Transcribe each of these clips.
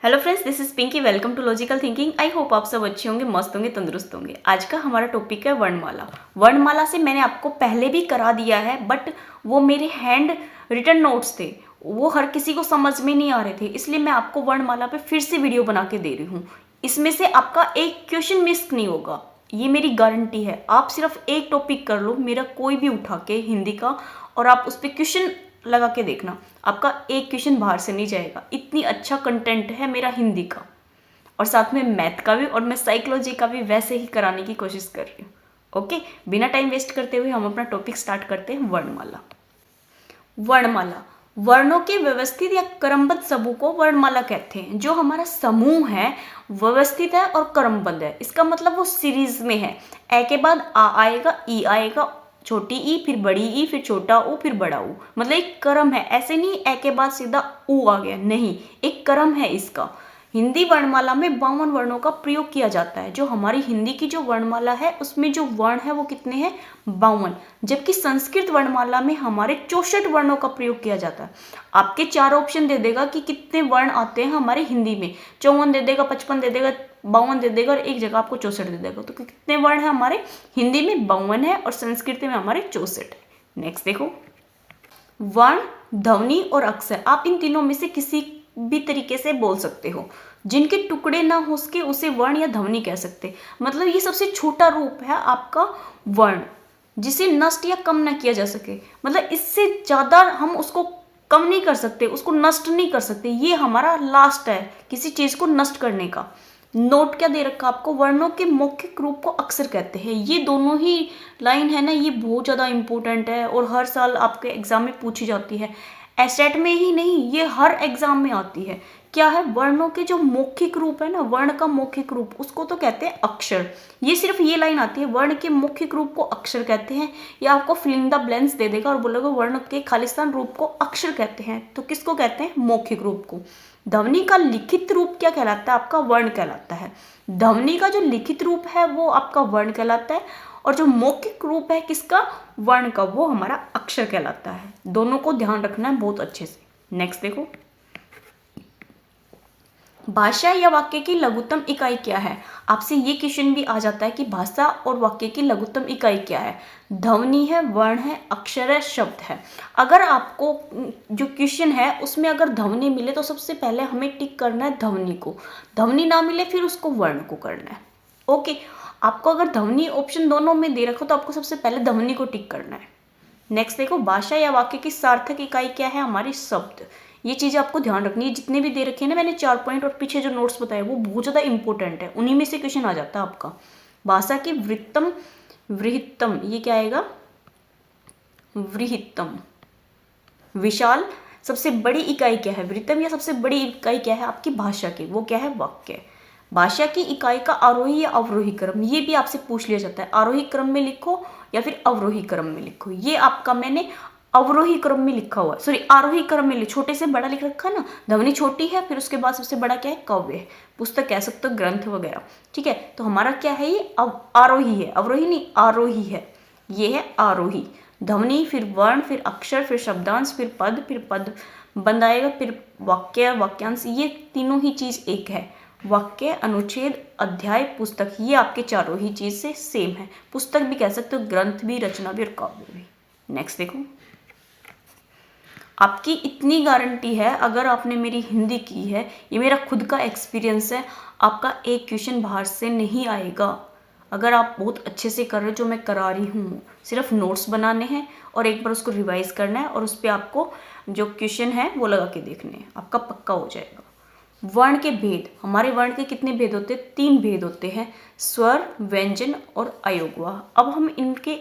Hello friends, this is Pinky. Welcome to logical thinking. I hope आप सब अच्छे होंगे, मस्त होंगे, तंदुरुस्त होंगे। आज का हमारा टॉपिक है वर्णमाला। वर्णमाला से मैंने आपको पहले भी करा दिया है, बट वो मेरे हैंड रिटन नोट्स थे, वो हर किसी को समझ में नहीं आ रहे थे, इसलिए मैं आपको वर्णमाला पे फिर से वीडियो बना के दे रही हूँ। इसमें से आपका एक क्वेश्चन मिस नहीं होगा, ये मेरी गारंटी है। आप सिर्फ एक टॉपिक कर लो मेरा कोई भी उठा के हिंदी का, और आप उस पर क्वेश्चन लगा के देखना, आपका एक क्वेश्चन बाहर से नहीं जाएगा। इतनी अच्छा कंटेंट है मेरा हिंदी का, और साथ में मैथ का भी, और मैं साइकोलॉजी का भी वैसे ही कराने की कोशिश कर रही हूँ। ओके, बिना टाइम वेस्ट करते हुए हम अपना टॉपिक स्टार्ट करते हैं। वर्णमाला। वर्णमाला वर्णों के व्यवस्थित या क्रमबद्ध समूह को वर्णमाला कहते हैं। जो हमारा समूह है व्यवस्थित है और क्रमबद्ध है, इसका मतलब वो सीरीज में है। ए के बाद आ आएगा, ई आएगा, छोटी ई, फिर बड़ी ई, फिर छोटा ऊ, फिर बड़ा ऊ, मतलब एक क्रम है। ऐसे नहीं ए के बाद सीधा ऊ आ गया, नहीं, एक क्रम है इसका। हिंदी वर्णमाला में 52 वर्णों का प्रयोग किया जाता है। जो हमारी हिंदी की जो वर्णमाला है उसमें जो वर्ण है वो कितने हैं? 52। जबकि संस्कृत वर्णमाला में हमारे 64 वर्णों का प्रयोग किया जाता है। आपके 4 ऑप्शन दे देगा कि कितने वर्ण आते हैं हमारे हिंदी में। 54 दे देगा, 55 दे देगा, 52 दे देगा, और एक जगह आपको 64 दे देगा। तो कितने वर्ण है हमारे हिंदी में? 52 है, और संस्कृत में हमारे 64 है। नेक्स्ट देखो, वर्ण, ध्वनि और अक्षर। आप इन तीनों में से किसी भी तरीके से बोल सकते हो। जिनके टुकड़े ना हो सके उसे वर्ण या ध्वनि कह सकते। मतलब ये सबसे छोटा रूप है आपका वर्ण, जिसे नष्ट या कम ना किया जा सके। मतलब इससे ज्यादा हम उसको कम नहीं कर सकते, उसको नष्ट नहीं कर सकते। ये हमारा लास्ट है किसी चीज को नष्ट करने का। नोट क्या दे रखा आपको? वर्णों के मौखिक रूप को अक्षर कहते हैं। ये दोनों ही लाइन है ना, ये बहुत ज़्यादा इंपॉर्टेंट है और हर साल आपके एग्जाम में पूछी जाती है। एस्टेट में ही नहीं, ये हर एग्जाम में आती है। क्या है? वर्णों के जो मौखिक रूप है ना, वर्ण का मौखिक रूप, उसको तो कहते हैं अक्षर। ये सिर्फ ये लाइन आती है, वर्ण के मौखिक रूप को अक्षर कहते हैं। या आपको फिल इन द ब्लैंक्स दे देगा और बोलेगा वर्ण के खालिस्तान रूप को अक्षर कहते हैं। तो किसको कहते हैं? मौखिक रूप को। ध्वनि का लिखित रूप क्या कहलाता है? आपका वर्ण कहलाता है। ध्वनि का जो लिखित रूप है वो आपका वर्ण कहलाता है, और जो मौखिक रूप है किसका? वर्ण का, वो हमारा अक्षर कहलाता है। दोनों को ध्यान रखना है बहुत अच्छे से। नेक्स्ट देखो, भाषा या वाक्य की लघुत्तम इकाई क्या है? आपसे ये क्वेश्चन भी आ जाता है कि भाषा और वाक्य की लघुत्तम इकाई क्या है? ध्वनि है, वर्ण है, अक्षर है, शब्द है। अगर आपको जो क्वेश्चन है उसमें अगर ध्वनि मिले तो सबसे पहले हमें टिक करना है ध्वनि को। ध्वनि ना मिले फिर उसको वर्ण को करना है। ओके, आपको अगर ध्वनि ऑप्शन दोनों में दे रखो तो आपको सबसे पहले ध्वनि को टिक करना है। नेक्स्ट देखो, भाषा या वाक्य की सार्थक इकाई क्या है? हमारी शब्द। ये चीज़ें आपको ध्यान रखनी है। जितने भी दे रखे हैं ना मैंने 4 पॉइंट, और पीछे जो नोट्स बताए वो बहुत ज़्यादा इंपॉर्टेंट है, उन्हीं में से क्वेश्चन आ जाता है आपका। भाषा की वृत्तम, वृहत्तम, ये क्या आएगा? वृहत्तम। विशाल, सबसे बड़ी इकाई क्या है? वृत्तम। या सबसे बड़ी इकाई क्या है आपकी भाषा की? वो क्या है? वाक्य। भाषा की इकाई का आरोही या अवरोही क्रम, ये भी आपसे पूछ लिया जाता है। आरोही क्रम में लिखो या फिर अवरोही क्रम में लिखो। ये आपका मैंने अवरोही क्रम में लिखा हुआ है, सॉरी आरोही क्रम में, छोटे से बड़ा लिख रखा है ना। ध्वनि छोटी है, फिर उसके बाद सबसे बड़ा क्या है? काव्य है, पुस्तक कह सकते हो, ग्रंथ वगैरह। ठीक है, तो हमारा क्या है? ये आरोही है, अवरोही नहीं, आरोही है। ये है आरोही। ध्वनि, फिर वर्ण, फिर अक्षर, फिर शब्दांश, फिर पद बंद आएगा, फिर वाक्य, वाक्यांश। ये तीनों ही चीज एक है। वाक्य, अनुच्छेद, अध्याय, पुस्तक, ये आपके चारों ही चीज से सेम है। पुस्तक भी कह सकते हो, ग्रंथ भी, रचना भी और काव्य भी। नेक्स्ट देखो, आपकी इतनी गारंटी है अगर आपने मेरी हिंदी की है, ये मेरा खुद का एक्सपीरियंस है, आपका एक क्वेश्चन बाहर से नहीं आएगा। अगर आप बहुत अच्छे से कर रहे हो जो मैं करा रही हूँ। सिर्फ नोट्स बनाने हैं और एक बार उसको रिवाइज करना है, और उस पर आपको जो क्वेश्चन है वो लगा के देखने हैं, आपका पक्का हो जाएगा। वर्ण के भेद, हमारे वर्ण के कितने भेद होते हैं? 3 भेद होते हैं, स्वर, व्यंजन और अयोगवाह। अब हम इनके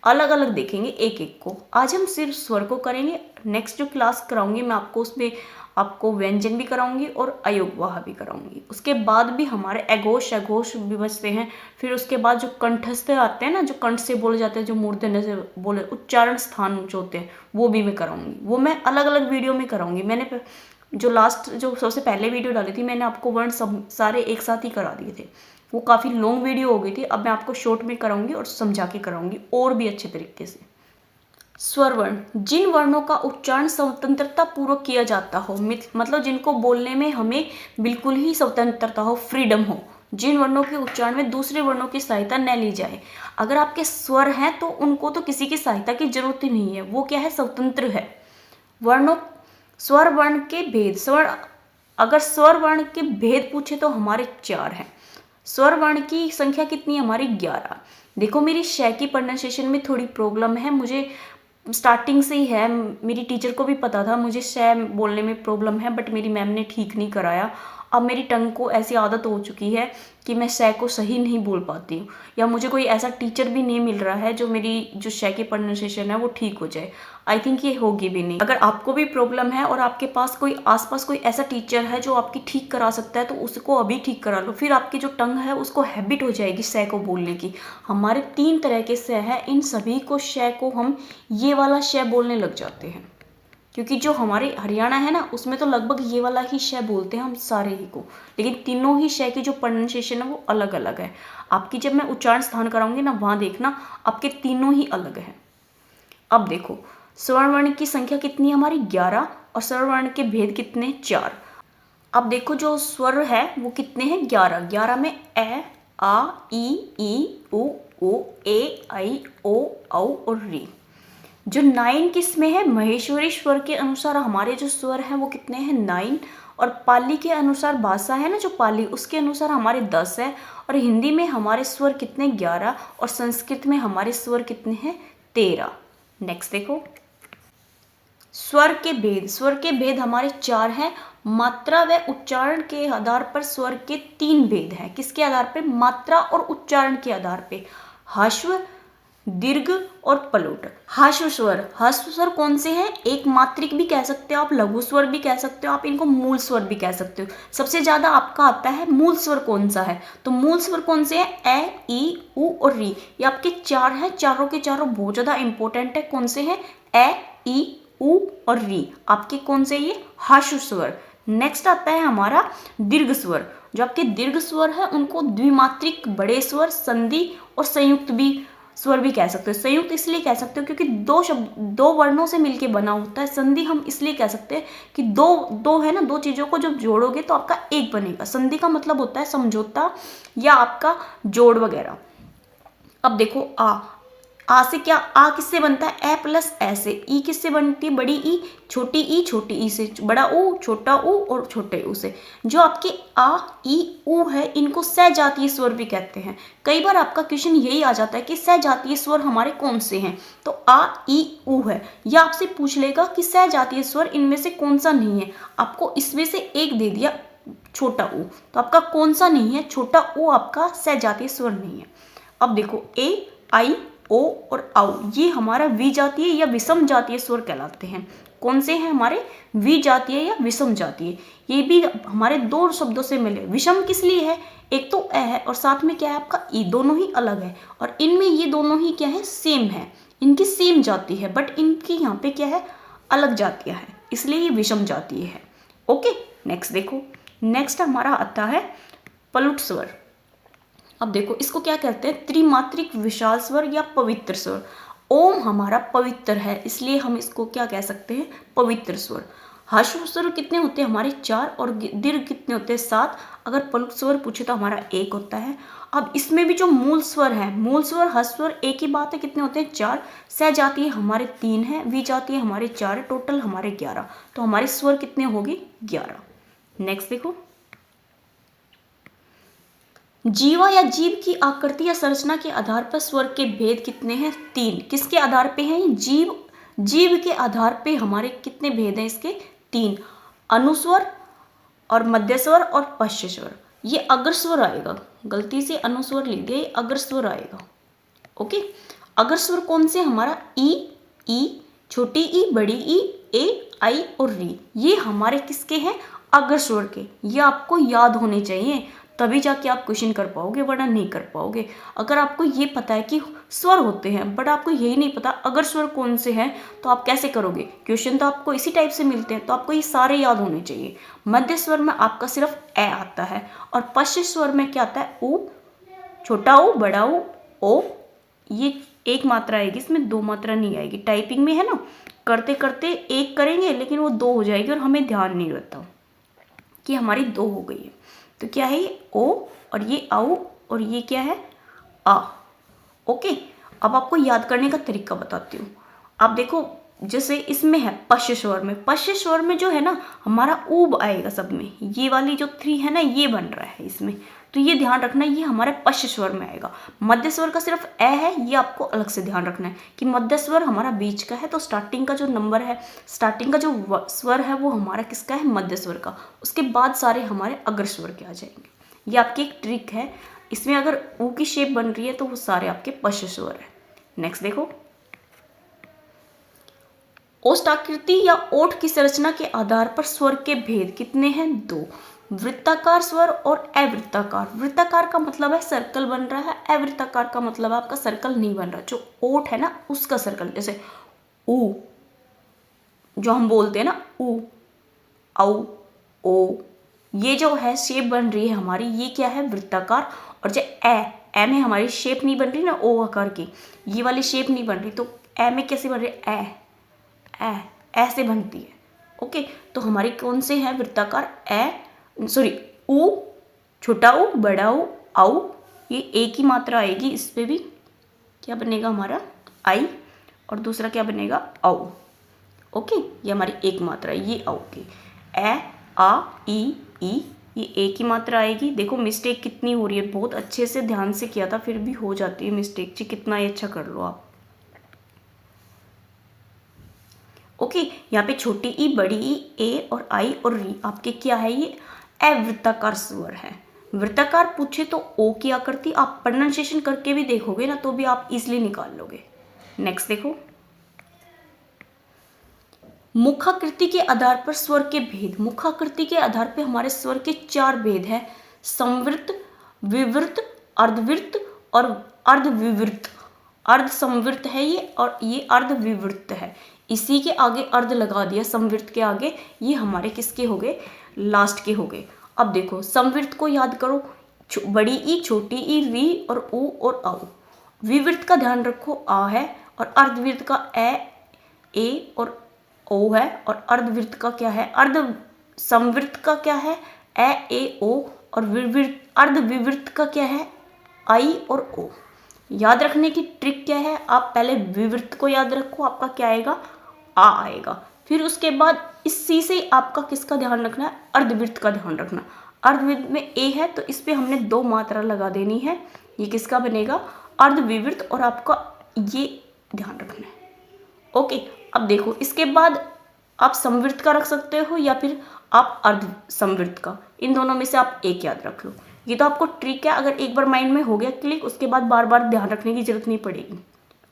अलग अलग देखेंगे एक एक को। आज हम सिर्फ स्वर को करेंगे, नेक्स्ट जो क्लास कराऊंगी मैं आपको उसमें आपको व्यंजन भी कराऊंगी और अयोगवाह भी कराऊंगी। उसके बाद भी हमारे अघोष अघोष भी बचते हैं। फिर उसके बाद जो कंठस्थ आते हैं ना, जो कंठ से बोले जाते हैं, जो मूर्धन्य से बोले, उच्चारण स्थान जो होते हैं, वो भी मैं कराऊंगी। वो मैं अलग अलग वीडियो में कराऊंगी। मैंने जो लास्ट, जो सबसे पहले वीडियो डाली थी, मैंने आपको वर्ण सब सारे एक साथ ही करा दिए थे। वो काफ़ी लॉन्ग वीडियो हो गई थी। अब मैं आपको शॉर्ट में कराऊंगी और समझा के कराऊंगी और भी अच्छे तरीके से। स्वर वर्ण, जिन वर्णों का उच्चारण स्वतंत्रता पूर्वक किया जाता हो, मतलब जिनको बोलने में हमें बिल्कुल ही स्वतंत्रता हो, फ्रीडम हो, जिन वर्णों के उच्चारण में दूसरे वर्णों की सहायता न ली जाए। अगर आपके स्वर हैं तो उनको तो किसी की सहायता की जरूरत ही नहीं है, वो क्या है, स्वतंत्र है। वर्णों, स्वर वर्ण के भेद, अगर स्वर वर्ण के भेद पूछे तो हमारे 4 हैं। स्वर वर्ण की संख्या कितनी है हमारी, 11। देखो मेरी श की प्रोनाउंसिएशन में थोड़ी प्रॉब्लम है, मुझे स्टार्टिंग से ही है, मेरी टीचर को भी पता था मुझे श बोलने में प्रॉब्लम है, बट मेरी मैम ने ठीक नहीं कराया। अब मेरी टंग को ऐसी आदत हो चुकी है कि मैं श को सही नहीं बोल पाती हूँ, या मुझे कोई ऐसा टीचर भी नहीं मिल रहा है जो मेरी जो श की प्रोनाउंसिएशन है वो ठीक हो जाए। आई थिंक ये होगी भी नहीं। अगर आपको भी प्रॉब्लम है और आपके पास कोई आसपास कोई ऐसा टीचर है जो आपकी ठीक करा सकता है तो उसको अभी ठीक करा लो, फिर आपकी जो टंग है उसको हैबिट हो जाएगी श को बोलने की। हमारे 3 तरह के श है, इन सभी को श को हम ये वाला श बोलने लग जाते हैं, क्योंकि जो हमारे हरियाणा है ना उसमें तो लगभग ये वाला ही श बोलते हैं हम सारे ही को, लेकिन तीनों ही श की जो प्रोनाउंसिएशन है वो अलग अलग है। आपकी जब मैं उच्चारण स्थान कराऊंगी ना वहां देखना आपके तीनों ही अलग है। अब देखो स्वर्ण वर्ण की संख्या कितनी है हमारी, 11, और स्वर्ण वर्ण के भेद कितने, 4। अब देखो जो स्वर है वो कितने हैं, 11। 11 में ए, आ, ई, उ, ए, आई, ओ, औ और री। जो 9 किस में है, महेश्वरी स्वर के अनुसार हमारे जो स्वर हैं वो कितने हैं, 9। और पाली के अनुसार, भाषा है ना जो पाली, उसके अनुसार हमारे 10 है। और हिंदी में हमारे स्वर कितने, 11। और संस्कृत में हमारे स्वर कितने हैं, 13। नेक्स्ट देखो स्वर के भेद। स्वर के भेद हमारे 4 हैं। मात्रा व उच्चारण के आधार पर स्वर के 3 भेद हैं। किसके आधार पर, मात्रा और उच्चारण के आधार पे। ह्रस्व, दीर्घ और पलोट। ह्रस्व स्वर, ह्रस्व स्वर कौन से हैं, एक मात्रिक भी कह सकते हो आप, लघु स्वर भी कह सकते हो आप, इनको मूल स्वर भी कह सकते हो। सबसे ज्यादा आपका आता है मूल स्वर कौन सा है, तो मूल स्वर कौन से हैं, ए, ई, उ और री। ये आपके 4 हैं, चारों के चारों बहुत ज्यादा इंपॉर्टेंट है। कौन से हैं, ए, ई, उ और री, आपके कौन से, ये ह्रस्व स्वर। नेक्स्ट आता है हमारा दीर्घ स्वर। जो आपके दीर्घ स्वर है उनको द्विमात्रिक, बड़े स्वर, संधि और संयुक्त भी स्वर भी कह सकते हो। संयुक्त इसलिए कह सकते हो क्योंकि 2 शब्द 2 वर्णों से मिलके बना होता है। संधि हम इसलिए कह सकते हैं कि दो है ना, 2 चीजों को जब जोड़ोगे तो आपका एक बनेगा। संधि का मतलब होता है समझौता या आपका जोड़ वगैरह। अब देखो आ से क्या, आ किससे बनता है, ए प्लस ए से। ई किससे बनती है, बड़ी ई छोटी ई से, बड़ा ऊ, छोटा ऊ और छोटे ऊ से। जो आपके आ, ई, ऊ है इनको सहजातीय स्वर भी कहते हैं। कई बार आपका क्वेश्चन यही आ जाता है कि सहजातीय स्वर हमारे कौन से हैं, तो आ, ई, ऊ है। या आपसे पूछ लेगा कि सहजातीय स्वर इनमें से कौन सा नहीं है, आपको इसमें से एक दे दिया, छोटा ऊ, तो आपका कौन सा नहीं है, छोटा ऊ आपका सहजातीय स्वर नहीं है। अब देखो ए, आई, ओ और औ, ये हमारा विजातीय या विषम जातीय स्वर कहलाते हैं। कौन से हैं हमारे, विजातीय या विषम जातीय। ये भी हमारे 2 शब्दों से मिले। विषम किस लिए है, एक तो ए है और साथ में क्या है आपका ई, दोनों ही अलग है। और इनमें ये दोनों ही क्या है, सेम है, इनकी सेम जाति है, बट इनकी यहाँ पे क्या है, अलग जातियां है, इसलिए ये विषम जातीय है। ओके, नेक्स्ट देखो, नेक्स्ट हमारा आता है पलुट स्वर। अब देखो इसको क्या कहते हैं, त्रिमात्रिक विशाल स्वर या पवित्र स्वर। ओम हमारा पवित्र है इसलिए हम इसको क्या कह सकते हैं, पवित्र स्वर। ह्रस्व स्वर कितने होते हैं हमारे, 4, और दीर्घ कितने होते हैं, 7। अगर पलुट स्वर पूछे तो हमारा 1 होता है। अब इसमें भी जो मूल स्वर है, मूल स्वर ह्रस्व स्वर एक ही बात है, कितने होते हैं, 4। सहजातीय हमारे 3 है, विजातीय हमारे 4 है, टोटल हमारे 11। तो हमारे स्वर कितने होंगे, 11। नेक्स्ट देखो जीवा या जीव की आकृति या संरचना के आधार पर स्वर के भेद कितने हैं, 3। किसके आधार पे हैं, जीव के आधार पे हमारे कितने भेद हैं इसके, 3। अनुस्वर और मध्य स्वर और पश्च स्वर। ये अग्र स्वर आएगा, गलती से अनुस्वर लिख दिया, ये अग्र स्वर आएगा। ओके, अग्र स्वर कौन से, हमारा ई, छोटी ई, बड़ी ई, ए, आई और री, ये हमारे किसके हैं, अग्र स्वर के। ये आपको याद होने चाहिए, तभी जाके आप क्वेश्चन कर पाओगे, वरना नहीं कर पाओगे। अगर आपको ये पता है कि स्वर होते हैं बट आपको यही नहीं पता अगर स्वर कौन से हैं, तो आप कैसे करोगे, क्वेश्चन तो आपको इसी टाइप से मिलते हैं, तो आपको ये सारे याद होने चाहिए। मध्य स्वर में आपका सिर्फ ए आता है, और पश्च स्वर में क्या आता है, ऊ, छोटा ऊ, बड़ा ऊ, ओ, ये एक मात्रा आएगी, इसमें दो मात्रा नहीं आएगी। टाइपिंग में है ना, करते करते एक करेंगे लेकिन वो दो हो जाएगी और हमें ध्यान नहीं रहता कि हमारी दो हो गई है। तो क्या है ये ओ और ये आओ और ये क्या है आ। ओके, अब आपको याद करने का तरीका बताती हूँ। आप देखो जैसे इसमें है पश्य स्वर में, पश्य स्वर में जो है ना हमारा ऊब आएगा सब में, ये वाली जो 3 है ना ये बन रहा है इसमें, तो ये ध्यान रखना ये हमारे पश्य स्वर में आएगा। मध्य स्वर का सिर्फ ए है, ये आपको अलग से ध्यान रखना है कि मध्य स्वर हमारा बीच का है, तो स्टार्टिंग का जो नंबर है, स्टार्टिंग का जो स्वर है वो हमारा किसका है, मध्य स्वर का। उसके बाद सारे हमारे अग्र स्वर के आ जाएंगे। ये आपकी एक ट्रिक है, इसमें अगर ऊ की शेप बन रही है तो वो सारे आपके पश्य स्वर है। नेक्स्ट देखो, ओष्ठाकृति या ओठ की संरचना के आधार पर स्वर के भेद कितने हैं, 2। वृत्ताकार स्वर और अवृत्ताकार। वृत्ताकार का मतलब है सर्कल बन रहा है, अवृत्ताकार का मतलब है आपका सर्कल नहीं बन रहा, जो ओठ है ना उसका सर्कल। जैसे ऊ जो हम बोलते हैं ना, ऊ औ ओ, ये जो है शेप बन रही है हमारी, ये क्या है वृत्ताकार। और जो ए में हमारी शेप नहीं बन रही ना ओ आकार की, ये वाली शेप नहीं बन रही, तो ए में कैसे बन रही है, ऐसे बनती है। ओके, तो हमारी कौन से है वृत्ताकार, ऊ, छोटा ऊ, बड़ा ऊ, आऊ, ये एक ही मात्रा आएगी, इस पे भी क्या बनेगा हमारा आई, और दूसरा क्या बनेगा औ। ओके, ये हमारी एक मात्रा है, ये औ की। ए आ ई ये एक ही मात्रा आएगी। देखो मिस्टेक कितनी हो रही है, बहुत अच्छे से ध्यान से किया था फिर भी हो जाती है मिस्टेक जी, कितना ही अच्छा कर लो आप। ओके, यहाँ पे छोटी ई, बड़ी ई, ए और आई और री आपके क्या है, ये अवृत्ताकार स्वर है। वृत्ताकार पूछे तो ओ की आकृति, आप प्रोनाउंसिएशन करके भी देखोगे ना तो भी आप इजीली निकाल लोगे। नेक्स्ट देखो, मुखाकृति के आधार पर स्वर के भेद। मुखाकृति के आधार पर हमारे स्वर के 4 भेद हैं, संवृत्त, विवृत्त, अर्धवृत्त और अर्धविवृत्त। अर्ध संवृत्त है ये और ये अर्धविवृत्त है। इसी के आगे अर्ध लगा दिया संवृत्त के आगे, ये हमारे किसके हो गए, लास्ट के हो गए। अब देखो संवृत्त को याद करो, बड़ी ई, छोटी ई, री और ऊ और औ। विवृत्त का ध्यान रखो आ है, और अर्धवृत्त का ए और ओ है, और अर्धवृत्त का क्या है, अर्ध संवृत्त का क्या है ए ओ, और अर्धविवृत्त का क्या है आई और ओ। याद रखने की ट्रिक क्या है, आप पहले विवृत्त को याद रखो, आपका क्या आएगा आ आएगा, फिर उसके बाद इसी से आपका किसका ध्यान रखना है, अर्धवृत्त का ध्यान रखना। अर्धवृत्त में ए है तो इस पे हमने 2 मात्रा लगा देनी है, ये किसका बनेगा अर्धविवृत्त, और आपका ये ध्यान रखना है। ओके, अब देखो इसके बाद आप संवृत्त का रख सकते हो या फिर आप अर्ध संवृत्त का, इन दोनों में से आप एक याद रख लो। ये तो आपको ट्रिक है, अगर एक बार माइंड में हो गया क्लिक, उसके बाद बार बार ध्यान रखने की जरूरत नहीं पड़ेगी।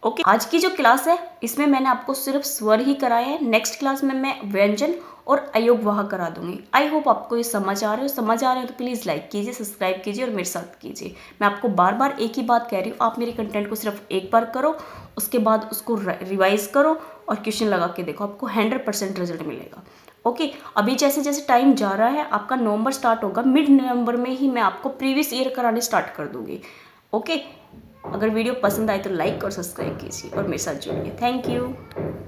ओके, आज की जो क्लास है इसमें मैंने आपको सिर्फ स्वर ही कराए हैं, नेक्स्ट क्लास में मैं व्यंजन और अयोगवाह करा दूंगी। आई होप आपको ये समझ आ रहे हो तो प्लीज़ लाइक कीजिए, सब्सक्राइब कीजिए और मेरे साथ कीजिए। मैं आपको बार बार एक ही बात कह रही हूँ, आप मेरे कंटेंट को सिर्फ एक बार करो, उसके बाद उसको रिवाइज करो और क्वेश्चन लगा के देखो, आपको 100% रिजल्ट मिलेगा। ओके, अभी जैसे जैसे टाइम जा रहा है आपका नवंबर स्टार्ट होगा, मिड नवंबर में ही मैं आपको प्रीवियस ईयर कराने स्टार्ट कर दूंगी। ओके, अगर वीडियो पसंद आए तो लाइक और सब्सक्राइब कीजिए और मेरे साथ जुड़िए। Thank you.